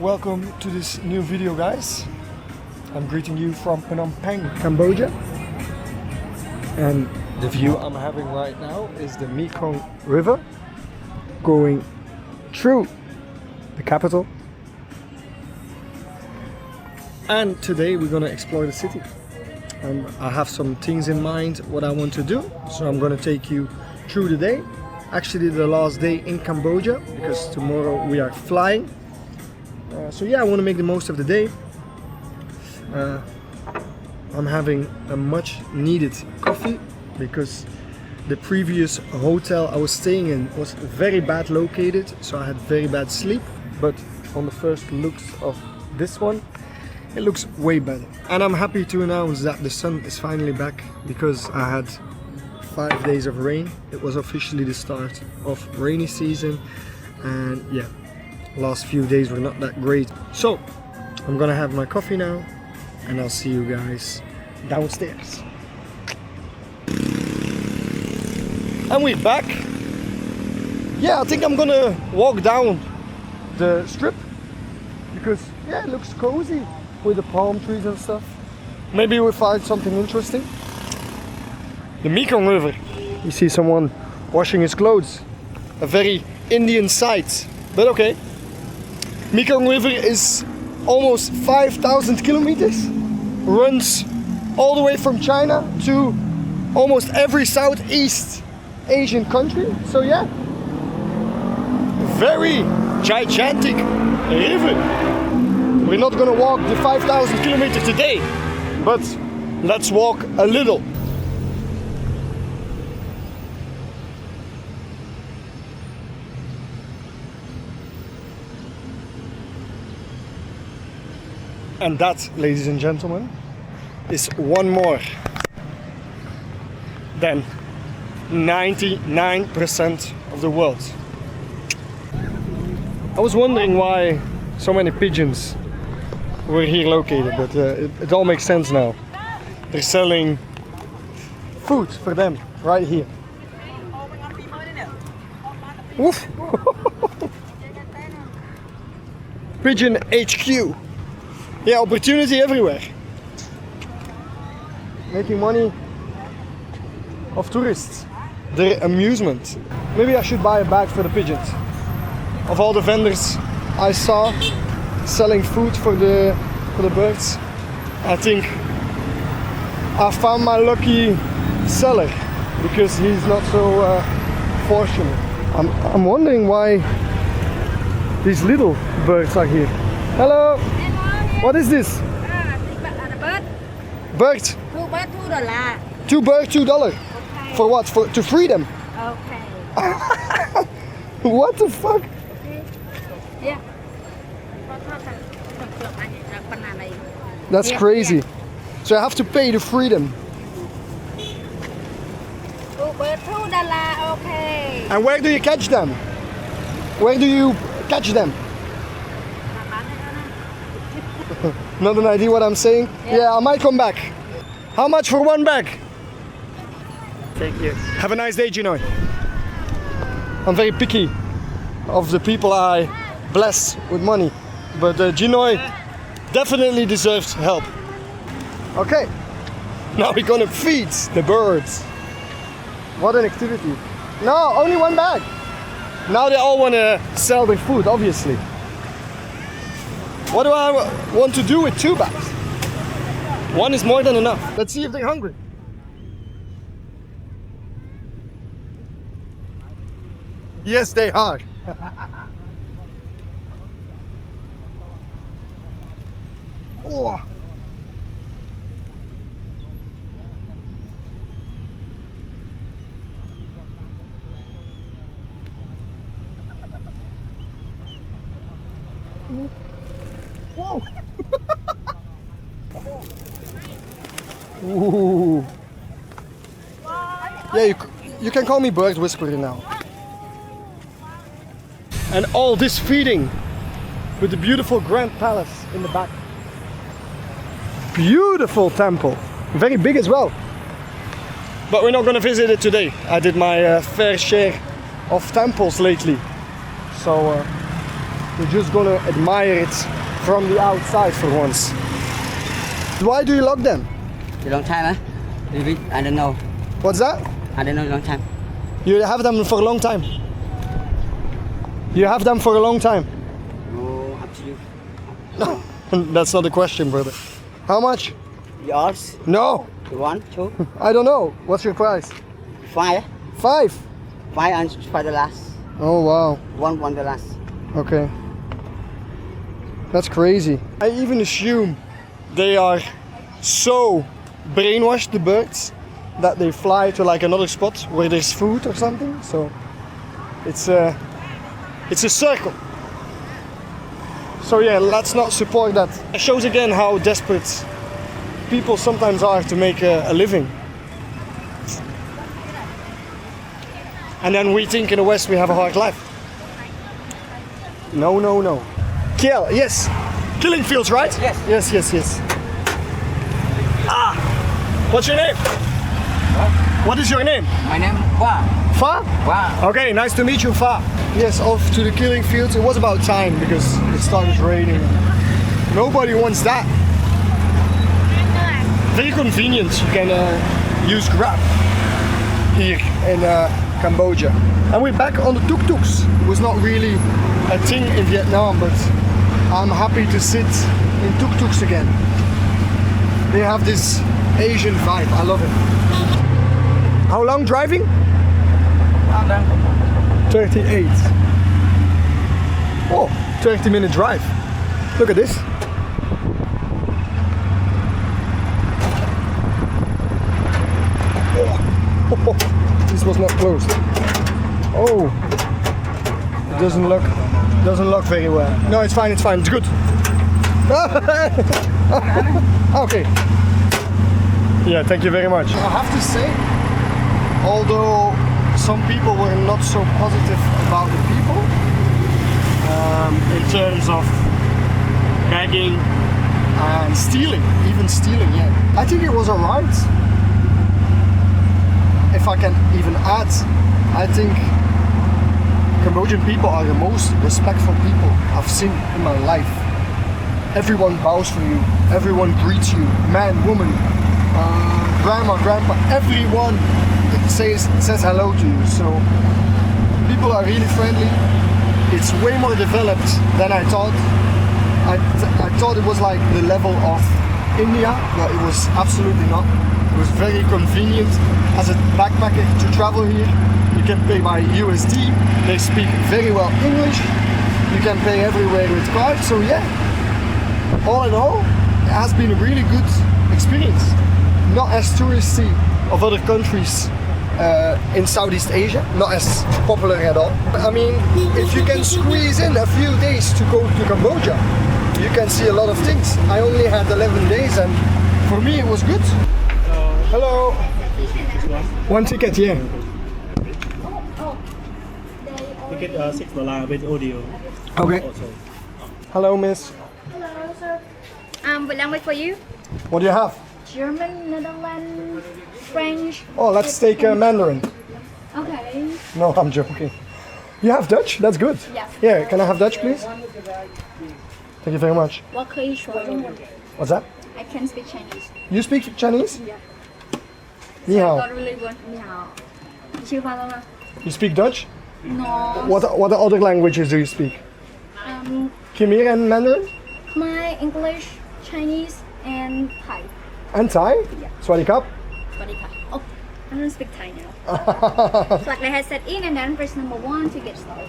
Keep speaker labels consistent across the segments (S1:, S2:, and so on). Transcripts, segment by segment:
S1: Welcome to this new video, guys. I'm greeting you from Phnom Penh, Cambodia. And the view I'm having right now is the Mekong River going through the capital. And today we're gonna explore the city. I have some things in mind what I want to do, so I'm gonna take you through the day. Actually the last day in Cambodia, because tomorrow we are flying. So yeah, I want to make the most of the day. I'm having a much needed coffee because the previous hotel I was staying in was very bad located, so I had very bad sleep. But on the first looks of this one, it looks way better. And I'm happy to announce that the sun is finally back, because I had 5 days of rain. It was officially the start of rainy season, and yeah, last few days were not that great. So I'm gonna have my coffee now, and I'll see you guys downstairs. And we're back. Yeah, I think I'm gonna walk down the strip because yeah, it looks cozy with the palm trees and stuff. Maybe we'll find something interesting. The Mekong River. You see someone washing his clothes. A very Indian sight, but okay. Mekong River is almost 5,000 kilometers, runs all the way from China to almost every Southeast Asian country. So yeah, very gigantic river. We're not gonna walk the 5,000 kilometers today, but let's walk a little. And that, ladies and gentlemen, is one more than 99% of the world. I was wondering why so many pigeons were here located, but it all makes sense now. They're selling food for them right here. Woof! Pigeon HQ. Yeah, opportunity everywhere. Making money of tourists, their amusement. Maybe I should buy a bag for the pigeons. Of all the vendors I saw selling food for the birds, I think I found my lucky seller, because he's not so fortunate. I'm wondering why these little birds are here. Hello. What is this? Bird. Bird? $2. Two birds, $2. Okay. For what? To free them? Okay. What the fuck? Yeah. That's crazy. So I have to pay to free them. $2. Okay. And where do you catch them? Where do you catch them? Not an idea what I'm saying? Yeah, I might come back. How much for one bag? Thank you. Have a nice day, Ginoy. I'm very picky of the people I bless with money, but Ginoy definitely deserves help. Okay, now we're gonna feed the birds. What an activity. No, only one bag. Now they all wanna sell their food, obviously. What do I want to do with 2 bags? One is more than enough. Let's see if they're hungry. Yes, they are. Oh. Whoa! Ooh. Yeah, you can call me Bird Whisperer now. And all this feeding with the beautiful Grand Palace in the back. Beautiful temple, very big as well. But we're not going to visit it today. I did my fair share of temples lately, so You're just gonna admire it from the outside for once. Why do you lock them?
S2: A long time, huh? Maybe, I don't know.
S1: What's that?
S2: I don't know, long time.
S1: You have them for a long time. You have them for a long time.
S2: No, up to you.
S1: That's not a question, brother. How much?
S2: Yours?
S1: No,
S2: You want? Two?
S1: I don't know. What's your price?
S2: Five?
S1: 5.
S2: Five and for the last.
S1: Oh wow.
S2: One the last.
S1: Okay. That's crazy. I even assume they are so brainwashed, the birds, that they fly to like another spot where there's food or something. So it's a circle. So yeah, let's not support that. It shows again how desperate people sometimes are to make a living. And then we think in the West we have a hard life. No, no, no. Kill, yes. Killing fields, right?
S2: Yes.
S1: Yes, yes, yes. Ah! What's your name? What is your name?
S2: My name Wa.
S1: Fa?
S2: Wa.
S1: Okay, nice to meet you, Fa. Yes, off to the killing fields. It was about time because it started raining. Nobody wants that. Very convenient. You can use Grab here in Cambodia. And we're back on the tuk-tuks. It was not really a thing in Vietnam, but I'm happy to sit in tuk-tuks again. They have this Asian vibe. I love it. How long driving? 38. Oh, 30-minute drive. Look at this. Oh, this was not closed. Oh, it doesn't look very well. No, it's fine. It's fine. It's good. Okay. Yeah, thank you very much. I have to say, although some people were not so positive about the people, in terms of begging and stealing, even stealing, yeah. I think it was alright. If I can even add, I think Cambodian people are the most respectful people I've seen in my life. Everyone bows for you, everyone greets you, man, woman, grandma, grandpa, everyone says hello to you. So people are really friendly. It's way more developed than I thought. I thought it was like the level of India, but it was absolutely not. It was very convenient as a backpacker to travel here. You can pay by USD. They speak very well English. You can pay everywhere with cards. So yeah, all in all, it has been a really good experience. Not as touristy of other countries in Southeast Asia, not as popular at all. I mean, if you can squeeze in a few days to go to Cambodia, you can see a lot of things. I only had 11 days and for me it was good. Hello. One ticket, yeah.
S3: Ticket $6 with audio.
S1: Okay.
S3: Also.
S1: Hello, miss.
S4: Hello, sir. What language for you?
S1: What do you have?
S4: German, Netherlands, French.
S1: Oh, let's take Mandarin.
S4: Okay.
S1: No, I'm joking. You have Dutch? That's good.
S4: Yes.
S1: Yeah, can I have Dutch, please? Thank you very much.
S4: 我可以说中文
S1: What's that?
S4: I can speak Chinese.
S1: You speak Chinese?
S4: Yeah.
S1: 你好.
S4: Got really good. 你好。你吃饭了吗
S1: You speak Dutch?
S4: No.
S1: What other languages do you speak? Khmer and Mandarin?
S4: Khmer, English, Chinese, and Thai.
S1: And Thai?
S4: Yeah.
S1: Swadee Kap?
S4: Sorry, Thai. Oh, I don't speak Thai now. So like they had set in and then press number 1 to get started.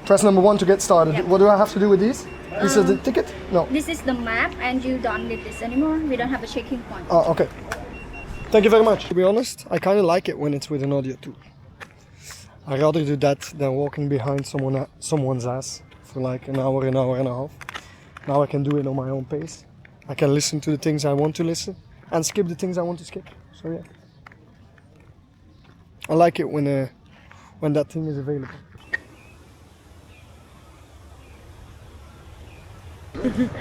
S1: Press number 1 to get started.
S4: Yep.
S1: What do I have to do with these? This is the ticket? No.
S4: This is the map and you don't need this anymore. We don't have a checking point.
S1: Oh, okay. Thank you very much. To be honest, I kind of like it when it's with an audio too. I'd rather do that than walking behind someone's ass for like an hour and a half. Now I can do it on my own pace. I can listen to the things I want to listen and skip the things I want to skip. So yeah. I like it when that thing is available.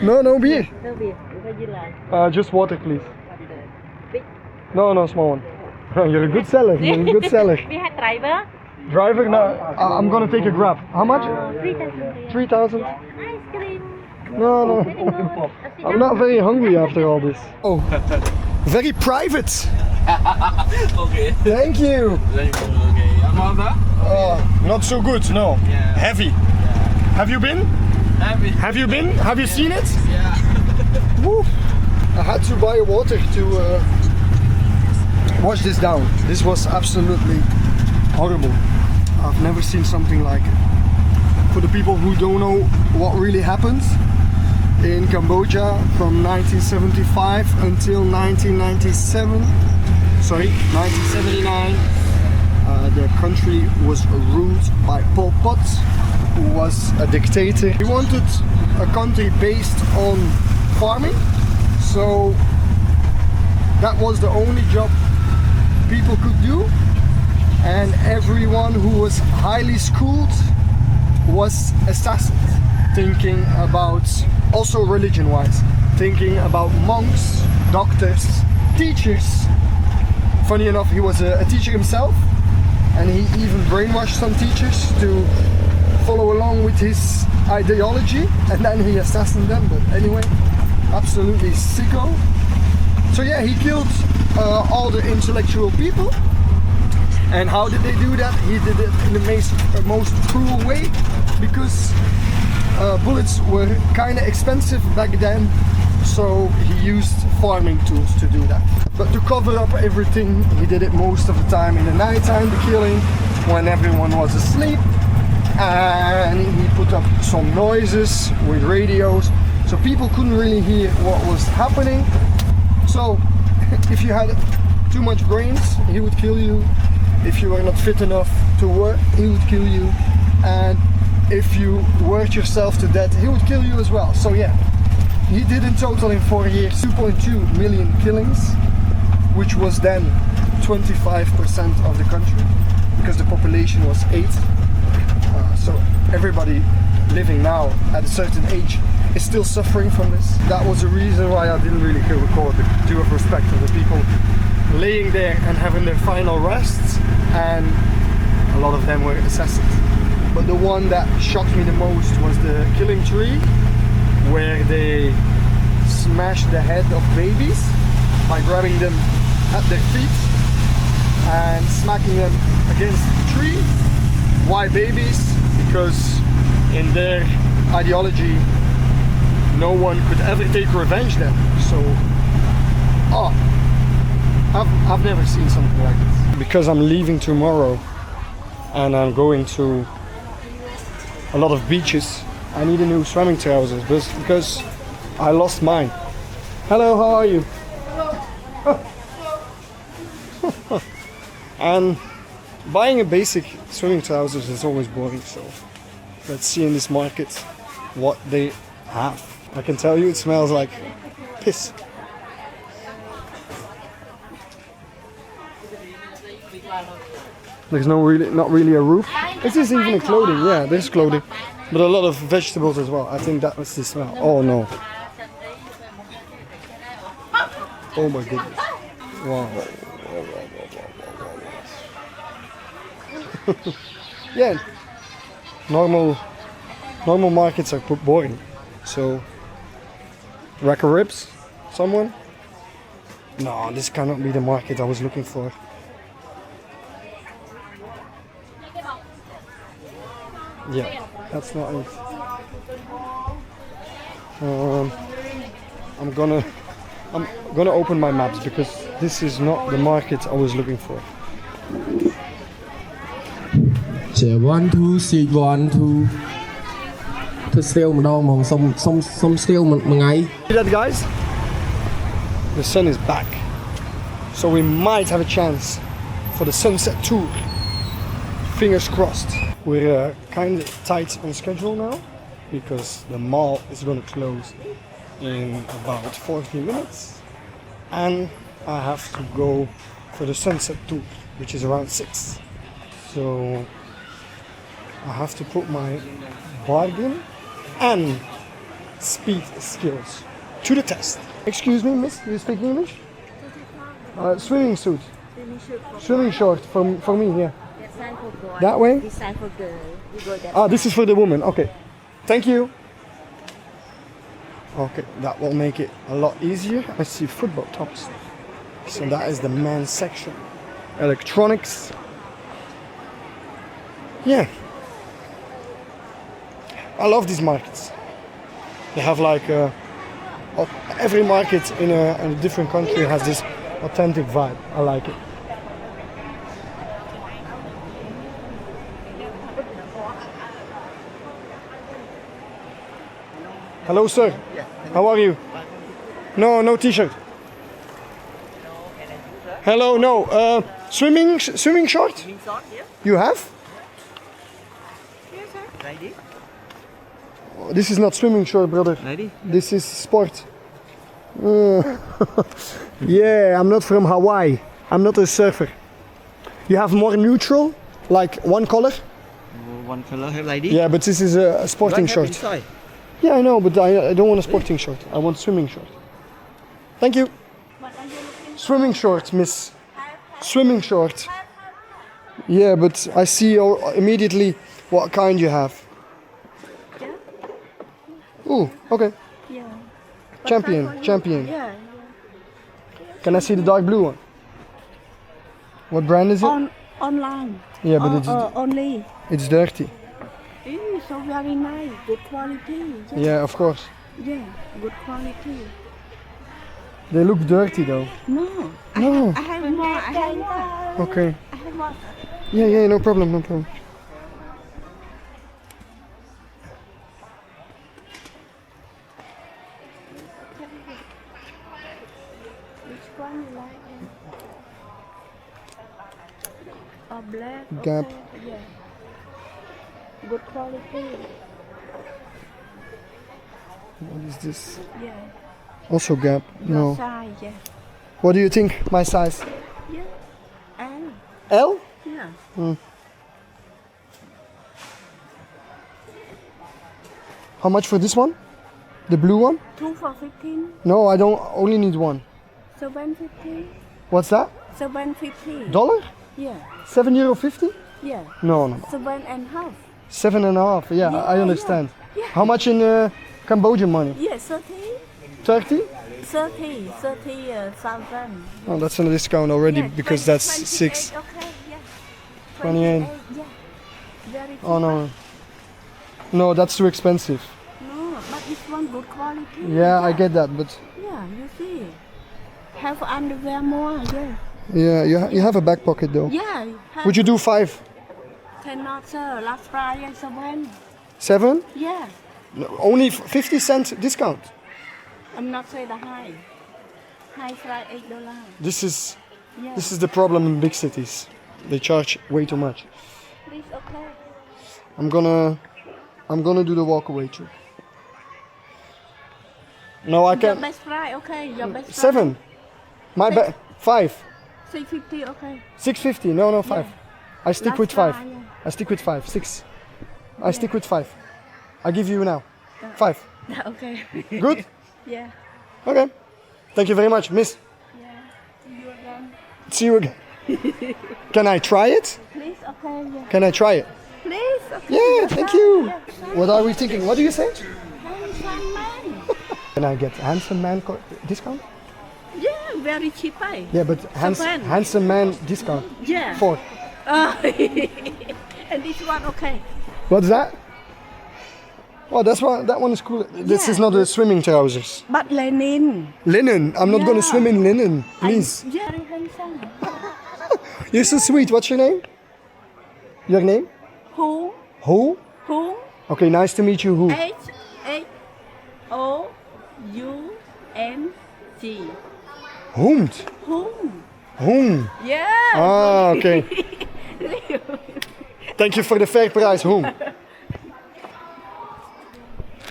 S1: No beer.
S5: No beer. What do you like?
S1: Just water, please.
S5: Big.
S1: No, small one. You're a good seller. You're a good seller.
S5: We had driver.
S1: Driver, no, I'm gonna take a Grab. How much?
S4: 3,000.
S1: 3,000?
S4: Ice cream.
S1: No, no. I'm not very hungry after all this. Oh, very private.
S3: Okay.
S1: Thank you.
S3: Okay. Another?
S1: Not so good, no.
S3: Yeah.
S1: Heavy. Have you been?
S3: Happy.
S1: Have you been? Have you seen it?
S3: Yeah.
S1: Woo. I had to buy water to wash this down. This was absolutely horrible. I've never seen something like it. For the people who don't know what really happened in Cambodia from 1975 until 1997, sorry, 1979, the country was ruled by Pol Pot, who was a dictator. He wanted a country based on farming, so that was the only job people could do, and everyone who was highly schooled was assassinated. Thinking about, also religion wise, thinking about monks, doctors, teachers. Funny enough, he was a teacher himself, and he even brainwashed some teachers to follow along with his ideology, and then he assassinated them. But anyway, absolutely sicko. So yeah, he killed all the intellectual people. And how did they do that? He did it in the most cruel way, because bullets were kind of expensive back then, so he used farming tools to do that. But to cover up everything, he did it most of the time in the nighttime, the killing, when everyone was asleep, and he put up some noises with radios, so people couldn't really hear what was happening. So if you had too much brains, he would kill you. If you were not fit enough to work, he would kill you. And if you worked yourself to death, he would kill you as well. So yeah, he did in total in 4 years 2.2 million killings, which was then 25% of the country, because the population was 8. So everybody living now at a certain age is still suffering from this. That was the reason why I didn't really record the due of respect of the people laying there and having their final rests, and a lot of them were assassinated. But the one that shocked me the most was the killing tree, where they smashed the head of babies by grabbing them at their feet and smacking them against the tree. Why babies? Because in their ideology no one could ever take revenge then. So I've never seen something like this. Because I'm leaving tomorrow and I'm going to a lot of beaches, I need a new swimming trousers because I lost mine. Hello, how are you? And buying a basic swimming trousers is always boring, so let's see in this market what they have. I can tell you it smells like piss. There's not really a roof. Is this even a clothing? Yeah, there's clothing. But a lot of vegetables as well. I think that was the smell. Oh no. Oh my goodness. Wow. Yeah. Normal markets are boring. So rack of ribs? Someone? No, this cannot be the market I was looking for. Yeah, that's not it. I'm gonna open my maps because this is not the market I was looking for.
S6: Yeah, 1 2 seat 1 2 to steal some steal
S1: See that, guys? The sun is back, so we might have a chance for the sunset tour. Fingers crossed. We're kind of tight on schedule now because the mall is going to close in about 40 minutes, and I have to go for the sunset tour, which is around 6. So I have to put my bargain and speed skills to the test. Excuse me, miss, you speak English? Swimming suit. Swimming short for me, yeah.
S5: side for boy.
S1: That way?
S5: This side for girl. You go that
S1: Ah, this is for the woman. Okay. Thank you. Okay, that will make it a lot easier. I see football tops. So that is the men's section. Electronics. Yeah. I love these markets. They have like every market in a different country has this authentic vibe. I like it. Hello, sir. How are you? No, no t-shirt. Hello, no. Swimming short?
S2: Swimming short, yeah.
S1: You have?
S2: Yes, sir. Ready?
S1: Oh, this is not swimming short, brother.
S2: Ready?
S1: This is sport. Yeah, I'm not from Hawaii. I'm not a surfer. You have more neutral, like one color?
S2: One color here, lady.
S1: Yeah, but this is a sporting short.
S2: Inside.
S1: Yeah, I know, but I don't want a sporting short. I want swimming short. Thank you. Swimming short, miss. Swimming short. Yeah, but I see immediately what kind you have. Ooh, okay.
S5: Yeah.
S1: Champion.
S5: Yeah.
S1: Can I see the dark blue one? What brand is it?
S5: Online.
S1: Yeah, but
S5: Only.
S1: it's dirty.
S5: So very nice. Good quality.
S1: Yeah, of course.
S5: Yeah. Good quality.
S1: They look dirty though.
S5: No.
S1: No.
S5: I have more. I have more.
S1: Okay.
S5: I have more.
S1: Yeah, no problem, no problem.
S5: Which one you like? Black.
S1: Gap.
S5: Okay. Yeah. Good quality.
S1: What is this?
S5: Yeah.
S1: Also Gap?
S5: Your
S1: No.
S5: size. Yeah.
S1: What do you think? My size?
S5: Yeah. And
S1: L?
S5: yeah.
S1: How much for this one? The blue one?
S5: 2 for 15.
S1: No, I don't. Only need one.
S5: 7.50.
S1: What's that?
S5: 7.50.
S1: Dollar?
S5: Yeah.
S1: €7.50?
S5: Yeah.
S1: No.
S5: 7.5.
S1: 7.5. Yeah,
S5: Yeah,
S1: I understand.
S5: yeah.
S1: How much in Cambodian money?
S5: Yeah. 30.
S1: 30?
S5: 30,000.
S1: Oh, that's on a discount already
S5: Yeah,
S1: because
S5: 20,
S1: that's
S5: 28,
S1: 6.
S5: Okay. Yeah.
S1: 28.
S5: Yeah. Very cheap.
S1: Oh no. No, that's too expensive.
S5: No, but this one good quality.
S1: Yeah, I get that, but
S5: Yeah, you see. Have underwear more.
S1: yeah,
S5: Yeah.
S1: you have a back pocket though.
S5: Yeah.
S1: Would you do 5?
S5: Cannot, sir. Last Friday, 7.
S1: 7?
S5: Yeah.
S1: No, only 50-cent discount.
S5: I'm not say the high. High fry $8.
S1: This is
S5: Yeah.
S1: the problem in big cities. They charge way too much.
S5: Please, okay.
S1: I'm gonna do the walkaway trip. No, I
S5: Your
S1: can't.
S5: best fry, okay. Your best fry.
S1: 7. My bad. 5.
S5: 650, okay.
S1: 650. No, 5. I stick
S5: Last
S1: with 5.
S5: fry, yeah.
S1: I stick with 5. 6. I stick with 5. I give you now. 5.
S5: Okay.
S1: Good?
S5: Yeah.
S1: Okay. Thank you very much, miss.
S5: Yeah. See you again.
S1: See you again. Can I try it?
S5: Please, okay. Yeah.
S1: Can I try it?
S5: Please, okay.
S1: Yeah, thank you.
S5: Yeah.
S1: What are we thinking? What do you say?
S5: Handsome man.
S1: Can I get handsome man discount?
S5: Yeah, very cheap, eh?
S1: Yeah, but
S5: Japan.
S1: handsome man discount.
S5: Yeah.
S1: 4.
S5: And this one, okay.
S1: What's that? Oh, that one is cool. This
S5: Yeah.
S1: is not a swimming trousers.
S5: But Lenin.
S1: Linen. I'm not gonna
S5: Yeah.
S1: swim in linen, please.
S5: Yeah, very handsome.
S1: You're so sweet. What's your name? Your name?
S5: Who?
S1: Who?
S5: Who?
S1: Okay, nice to meet you. Who?
S5: H-H-O-U-N-G.
S1: Whom?
S5: Whom?
S1: Whom?
S5: Yeah.
S1: Ah, okay. Thank you for the fair price. Whom?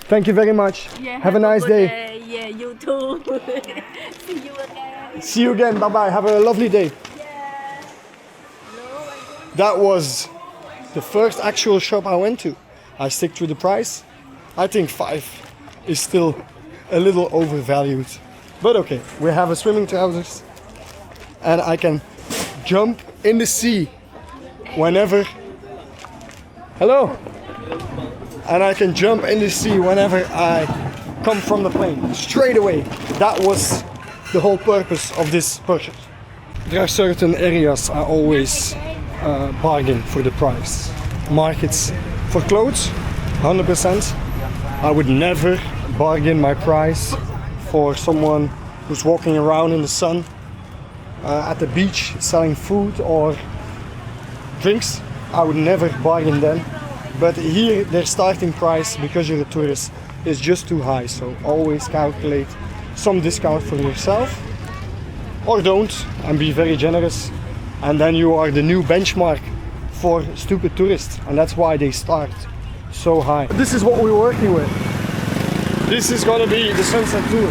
S1: Thank you very much.
S5: Yeah,
S1: have a nice
S5: good
S1: day.
S5: Yeah, you too. See you again.
S1: See you again. Bye bye. Have a lovely day. That was the first actual shop I went to. I stick to the price. I think 5 is still a little overvalued. But okay, we have a swimming trousers and I can jump in the sea whenever. Hello. And I can jump in the sea whenever I come from the plane, straight away. That was the whole purpose of this purchase. There are certain areas I always bargain for the price. Markets for clothes, 100%. I would never bargain my price for someone who's walking around in the sun at the beach selling food or drinks. I would never bargain them. But here their starting price, because you're a tourist, is just too high. So always calculate some discount for yourself, or don't, and be very generous. And then you are the new benchmark for stupid tourists, and that's why they start so high. This is what we're working with. This is gonna be the sunset tour.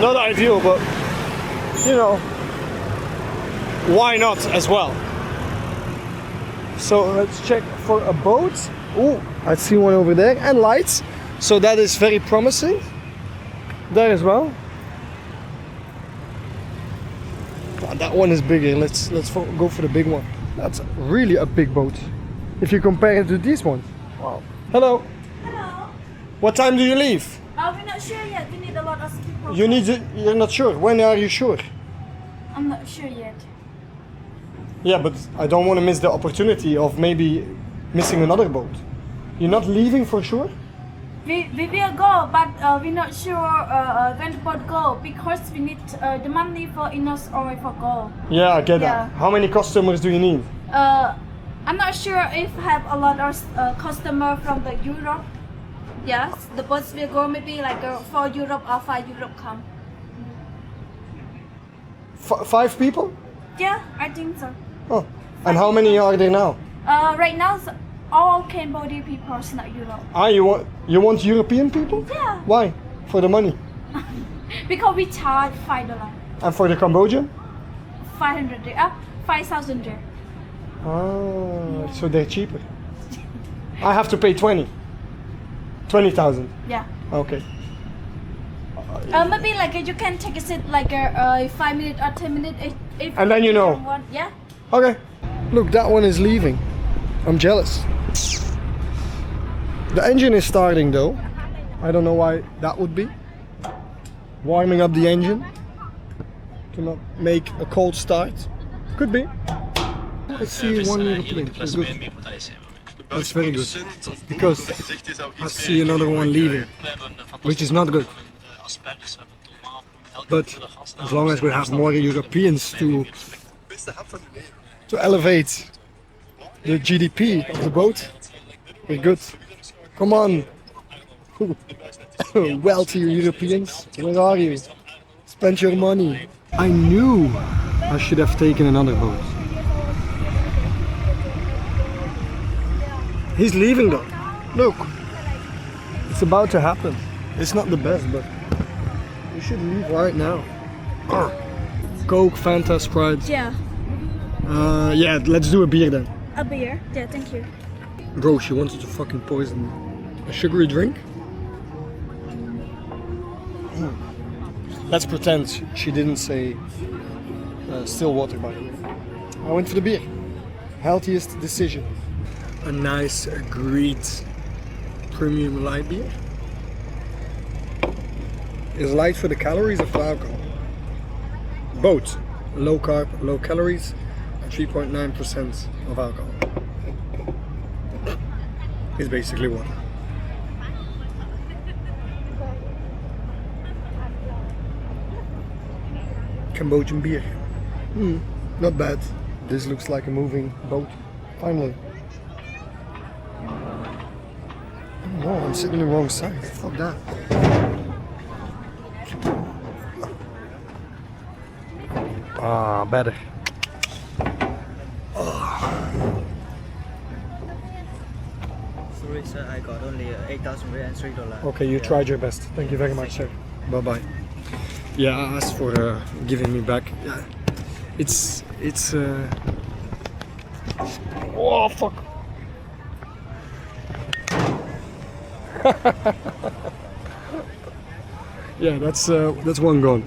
S1: Not ideal, but you know, why not as well? So let's check for a boat. Oh, I see one over there, and lights. So that is very promising. There as well. Oh, that one is bigger. Let's go for the big one. That's really a big boat. If you compare it to these ones. Wow. Hello.
S5: Hello.
S1: What time do you leave?
S5: We're not sure yet. We need a lot of people.
S1: You're not sure. When are you sure?
S5: I'm not sure yet.
S1: Yeah, but I don't want to miss the opportunity of maybe missing another boat. You're not leaving for sure?
S5: We will go, but we're not sure when the boat go because we need the money for Inos or for go.
S1: Yeah, I get
S5: Yeah.
S1: that. How many customers do you need?
S5: I'm not sure if have a lot of customer from the Europe. Yes, the boats will go maybe like 4 Europe or 5 Europe come.
S1: 5 people?
S5: Yeah, I think so.
S1: Oh. And how many are there now?
S5: Right now, all Cambodia people is not Europe.
S1: Ah, you want European people?
S5: Yeah.
S1: Why? For the money.
S5: Because we charge $5.
S1: And for the Cambodian?
S5: 500 5,000 there.
S1: Ah, so they're cheaper. I have to pay 20,000.
S5: Yeah.
S1: Okay.
S5: Maybe like you can take a seat like 5 minutes or 10 minutes if
S1: And then you know.
S5: want. Yeah.
S1: Okay. Look, that one is leaving. I'm jealous. The engine is starting though. I don't know why that would be. Warming up the engine to not make a cold start. Could be. Let's see one little plane. That's good. That's very good. Because I see another one leaving, which is not good. But as long as we have more Europeans to elevate the GDP of the boat, we're good. Come on, wealthy Europeans, where are you? Spend your money. I knew I should have taken another boat. He's leaving though. Look, it's about to happen. It's not the best, but we should leave right now. Coke, Fanta, Sprite.
S5: Yeah.
S1: Yeah, let's do a beer then.
S5: A beer. Yeah, thank you.
S1: Bro, she wanted to fucking poison a sugary drink. Let's pretend she didn't say still water, by the way. I went for the beer. Healthiest decision. A nice Great premium light beer. Is light for the calories or for alcohol? Both. Low carb, low calories, and 3.9% of alcohol. It's basically water. Cambodian beer. Not bad. This looks like a moving boat. Finally. Oh no, I'm sitting on the wrong side. Fuck that. Ah, better.
S2: Sorry, sir, I got only 8,000 and $3.
S1: Okay, you tried your best. Thank you very much, sir. Bye bye. Yeah, I asked for giving me back. Yeah, it's. Oh fuck! Yeah, that's one gone.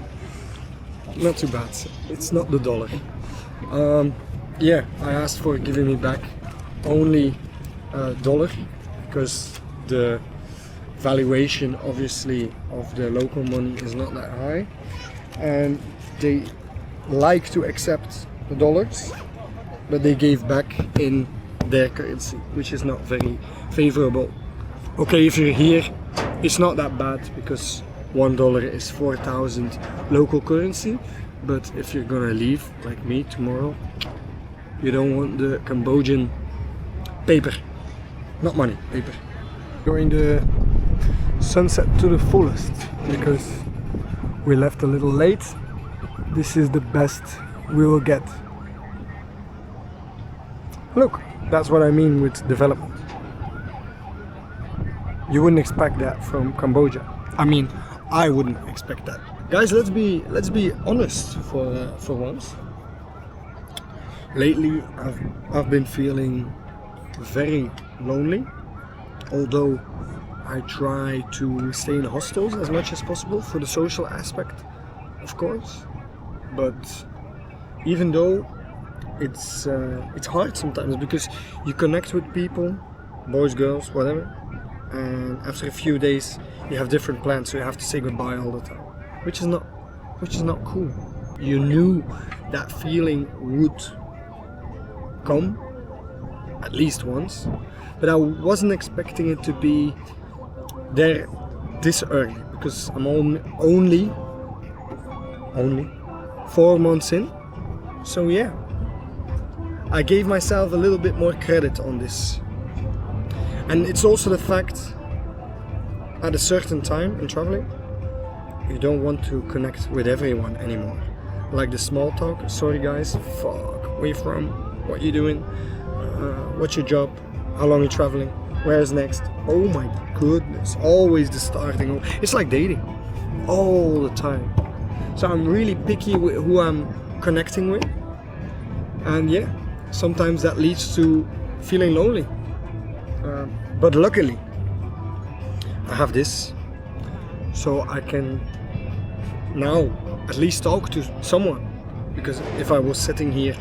S1: Not too bad. It's not the dollar. yeah, I asked for giving me back only $1 because the valuation obviously of the local money is not that high, and they like to accept the dollars, but they gave back in their currency, which is not very favorable. Okay, if you're here, it's not that bad because $1 is 4,000 local currency, but if you're gonna leave like me tomorrow, you don't want the Cambodian paper, not money, paper. During the sunset to the fullest because we left a little late. This is the best we will get. Look, that's what I mean with development. You wouldn't expect that from Cambodia. I mean, I wouldn't expect that. Guys, let's be honest for once. Lately, I've been feeling very lonely, although I try to stay in hostels as much as possible for the social aspect, of course. But even though it's hard sometimes because you connect with people, boys, girls, whatever, and after a few days you have different plans, so you have to say goodbye all the time, which is not cool. You knew that feeling would come at least once, but I wasn't expecting it to be there this early because I'm only 4 months in. So yeah, I gave myself a little bit more credit on this. And it's also the fact at a certain time in traveling, you don't want to connect with everyone anymore. Like the small talk, sorry guys, fuck, where you from, what you doing, what's your job, how long you traveling, where's next. Oh my goodness, always the starting. It's like dating, all the time. So I'm really picky with who I'm connecting with. And yeah, sometimes that leads to feeling lonely. But luckily, I have this, so I can now at least talk to someone. Because if I was sitting here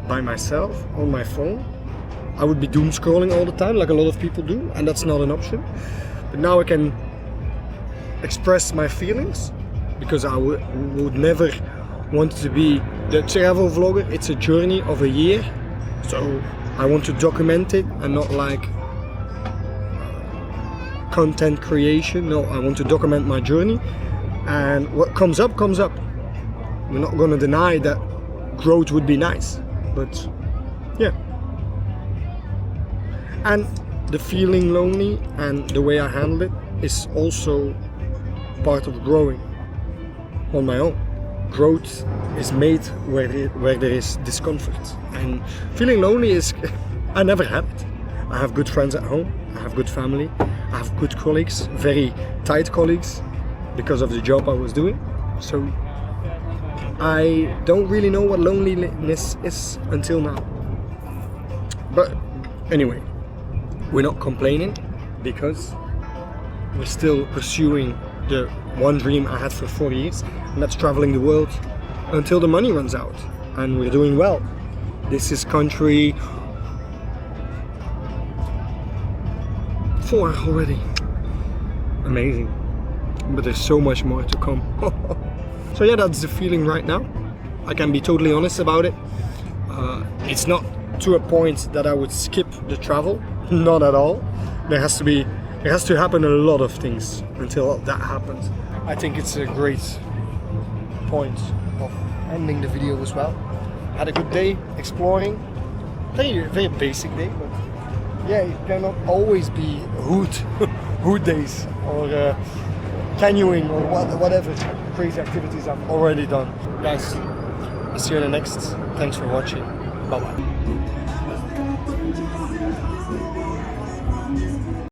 S1: by myself on my phone, I would be doom scrolling all the time, like a lot of people do, and that's not an option. But now I can express my feelings, because I would never want to be the travel vlogger. It's a journey of a year, so I want to document it and not like content creation. No, I want to document my journey, and what comes up comes up. We're not gonna deny that growth would be nice, but yeah. And the feeling lonely and the way I handle it is also part of growing on my own. Growth is made where there is discomfort, and feeling lonely is, I never had it. I have good friends at home, I have good family, I have good colleagues, very tight colleagues because of the job I was doing. So I don't really know what loneliness is until now. But anyway, we're not complaining because we're still pursuing the one dream I had for 4 years, and that's traveling the world until the money runs out, and we're doing well. This is country 4 already. Amazing. But there's so much more to come. So yeah, that's the feeling right now. I can be totally honest about it. It's not to a point that I would skip the travel, not at all. There has to happen a lot of things until that happens. I think it's a great point of ending the video as well. Had a good day exploring. Very basic day, but yeah, it cannot always be hood days or canyoning or whatever crazy activities I've already done. Guys, I'll see you in the next. Thanks for watching. Bye bye.